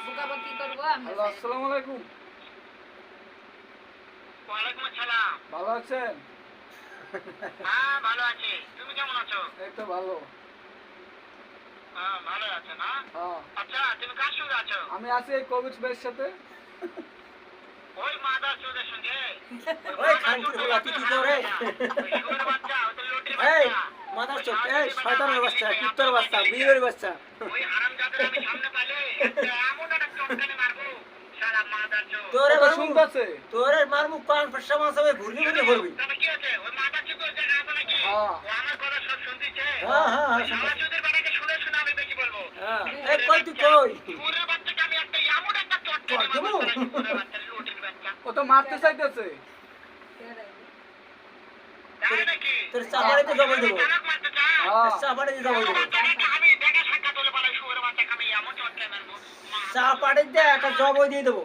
বকাবকি করবো আমি। হ্যালো, আসসালামু আলাইকুম। ওয়ালাইকুম আসসালাম। ভালো আছেন? হ্যাঁ ভালো আছি, তুমি কেমন আছো? এই তো ভালো। হ্যাঁ ভালো আছো না? হ্যাঁ, আচ্ছা তুমি কার সঙ্গে আছো? আমি আছি এই কবির ভাইয়ের সাথে। ওই মাদার চোদের সঙ্গে? ওই খানকির গুলা তুই কি করে? ওই শুয়োরের বাচ্চা, ওই তো লটির এই বাচ্চা। মাদার চোদ, এই শয়তানের বাচ্চা, কুত্তার বাচ্চা, বিড়ির বাচ্চা। ওই হারামজাদার আমি সামনে পাইলে এমন একটা চটকানি মারবো, শালা মাদার চোদ। তোরে কথা মারমু, শুনতেছে? তোরে মারমু কান ফসা মাসাবে ঘুরবি ঘুরবি ঘুরবি। তবে কি আছে? ওই মাদার চোদ ওই জায়গায় আছে নাকি? হ্যাঁ। ও আমার কথা সব শুনতেছে? হ্যাঁ হ্যাঁ ওই হ্যাঁ শালা চোদের বেটাকে শুনে শুনে আমি বেশি বলবো। হ্যাঁ। এই কই তুই কই? শুয়োরের বাচ্চাকে আমি একটা এমন একটা চটকানি চট দেবো? মারবো, শুয়োরের বাচ্চা, লটির বাচ্চা। ও তো মারতে চাইতেছে। তাই নাকি? তোর চাপাড়িতে জবাই দেবো। জানাক মারতে চাও? হ্যাঁ। চাপাড়িতে জবাই দেবো। আমি দেখা সাক্ষাৎ হলে বলে শুয়োরের বাচ্চাকে আমি এমন চটকানি মারবো। চাপাড়িতে একটা জবাই দিয়ে দেবো।